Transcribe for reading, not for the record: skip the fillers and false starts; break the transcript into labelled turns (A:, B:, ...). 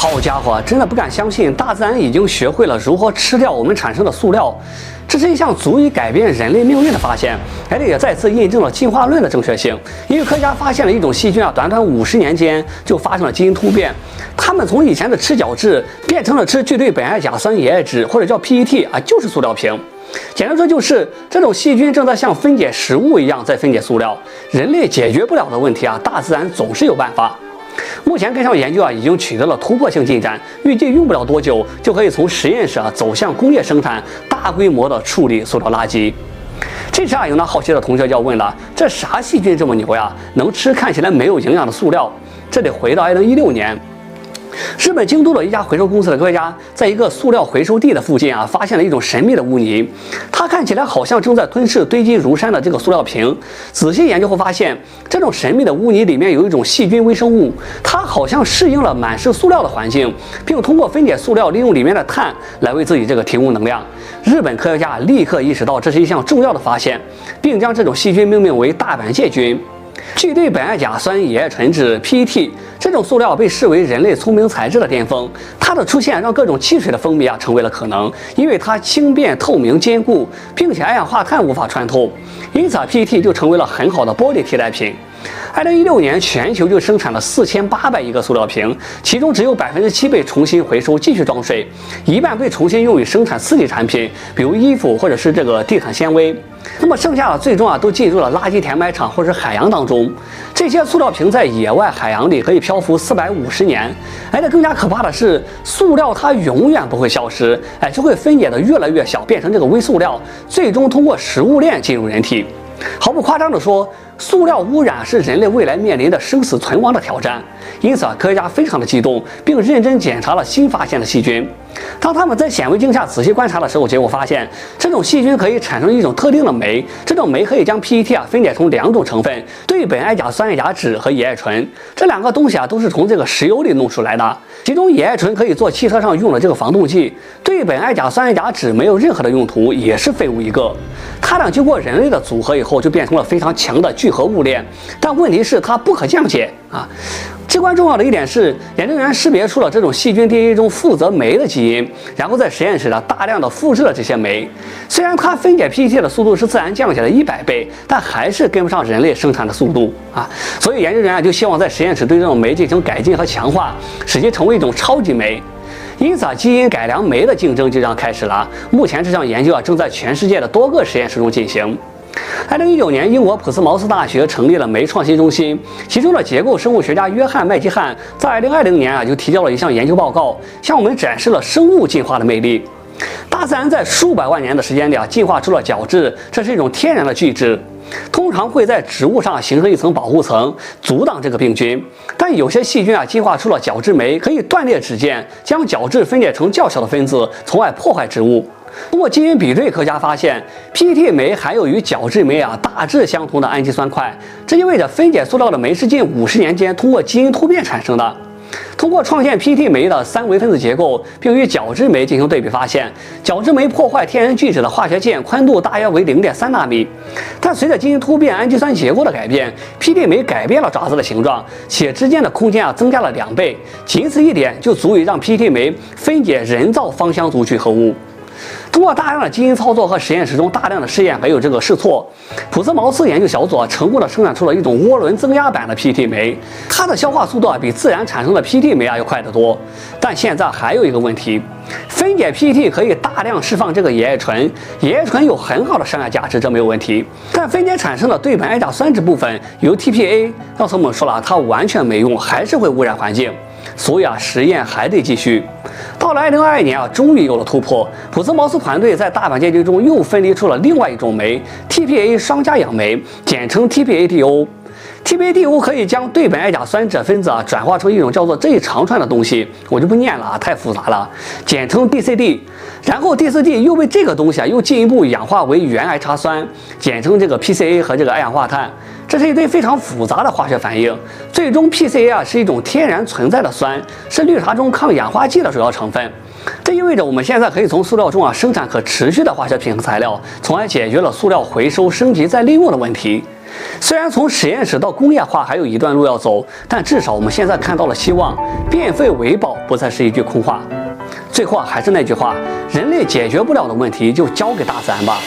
A: 好家伙，真的不敢相信，大自然已经学会了如何吃掉我们产生的塑料。这是一项足以改变人类命运的发现，而且也再次印证了进化论的正确性。因为科学家发现了一种细菌短短50年间就发生了基因突变，它们从以前的吃角质变成了吃聚对苯胺甲酸乙酯，或者叫 PET 就是塑料瓶。简单说就是这种细菌正在像分解食物一样在分解塑料。人类解决不了的问题大自然总是有办法。目前该项研究已经取得了突破性进展，预计用不了多久就可以从实验室走向工业生产，大规模的处理塑料垃圾。这时有那好奇的同学就要问了：这啥细菌这么牛呀？能吃看起来没有营养的塑料？这得回到2016年。日本京都的一家回收公司的科学家在一个塑料回收地的附近发现了一种神秘的污泥，它看起来好像正在吞噬堆积如山的这个塑料瓶。仔细研究后发现，这种神秘的污泥里面有一种细菌微生物，它好像适应了满是塑料的环境，并通过分解塑料利用里面的碳来为自己提供能量。日本科学家立刻意识到这是一项重要的发现，并将这种细菌命名为大阪介菌。聚对苯胺甲酸乙酯醇酯 PET 这种塑料被视为人类聪明材质的巅峰，它的出现让各种汽水的风靡成为了可能，因为它轻便、透明、坚固，并且二氧化碳无法穿透，因此PET 就成为了很好的玻璃替代品。2016年，全球就生产了4800亿个塑料瓶，其中只有7%被重新回收继续装水，一半被重新用于生产次级产品，比如衣服或者是地毯纤维。那么剩下的最终都进入了垃圾填埋场或者海洋当中。这些塑料瓶在野外海洋里可以漂浮450年。而且更加可怕的是，塑料它永远不会消失，只会分解的越来越小，变成微塑料，最终通过食物链进入人体。毫不夸张地说，塑料污染是人类未来面临的生死存亡的挑战。因此科学家非常的激动，并认真检查了新发现的细菌。当他们在显微镜下仔细观察的时候，结果发现这种细菌可以产生一种特定的酶，这种酶可以将 PET 分解成2种成分：对苯胺甲酸甲酯和乙酯醇。这2个东西都是从石油里弄出来的。其中乙酯醇可以做汽车上用的防冻剂，对苯胺甲酸甲酯没有任何的用途，也是废物一个。它俩经过人类的组合以后，就变成了非常强的聚合物链，但问题是它不可降解至关重要的一点是，研究员识别出了这种细菌 DNA 中负责酶的基因，然后在实验室大量的复制了这些酶。虽然它分解 PET 的速度是自然降解的100倍，但还是跟不上人类生产的速度所以研究员就希望在实验室对这种酶进行改进和强化，使其成为一种超级酶。因此基因改良酶的竞争就这样开始了。目前这项研究正在全世界的多个实验室中进行。2019年，英国普斯茅斯大学成立了酶创新中心，其中的结构生物学家约翰麦基汉在2020年就提交了一项研究报告，向我们展示了生物进化的魅力。大自然在数百万年的时间里进化出了角质，这是一种天然的巨质，通常会在植物上形成一层保护层，阻挡这个病菌。但有些细菌进化出了角质酶，可以断裂指间，将角质分解成较小的分子，从而破坏植物。通过基因比对，科学家发现 PET 酶含有与角质酶大致相同的氨基酸块，这意味着分解塑料的酶是近50年间通过基因突变产生的。通过创建 PET 酶的3维分子结构，并与角质酶进行对比，发现角质酶破坏天然聚酯的化学键宽度大约为0.3纳米。但随着基因突变、氨基酸结构的改变， PET 酶改变了爪子的形状，且之间的空间增加了2倍，仅此一点就足以让 PET 酶分解人造芳香族聚合物。通过大量的基因操作和实验室中大量的试验还有试错，普斯茅斯研究小组成功的生产出了一种涡轮增压版的 PET 酶，它的消化速度比自然产生的 PET 酶要快得多。但现在还有一个问题，分解 PET 可以大量释放乙酯醇，乙酯醇有很好的商业价值，这没有问题。但分解产生的对苯胺甲酸酯部分由 TPA， 刚才我们说了，它完全没用，还是会污染环境。所以实验还得继续。到了2022年终于有了突破。普斯茅斯团队在大阪介菌中又分离出了另外一种酶 TPA 双加氧酶，简称 TPADO。TPADO 可以将对苯胺甲酸酯分子转化成一种叫做这一长串的东西，我就不念了太复杂了，简称 DCD。然后 DCD 又被这个东西又进一步氧化为原癌茶酸，简称PCA 和二氧化碳。这是一堆非常复杂的化学反应，最终 PCA 是一种天然存在的酸，是绿茶中抗氧化剂的主要成分。这意味着我们现在可以从塑料中生产可持续的化学品和材料，从而解决了塑料回收、升级再利用的问题。虽然从实验室到工业化还有一段路要走，但至少我们现在看到了希望，变废为宝不再是一句空话。最后还是那句话，人类解决不了的问题就交给大自然吧。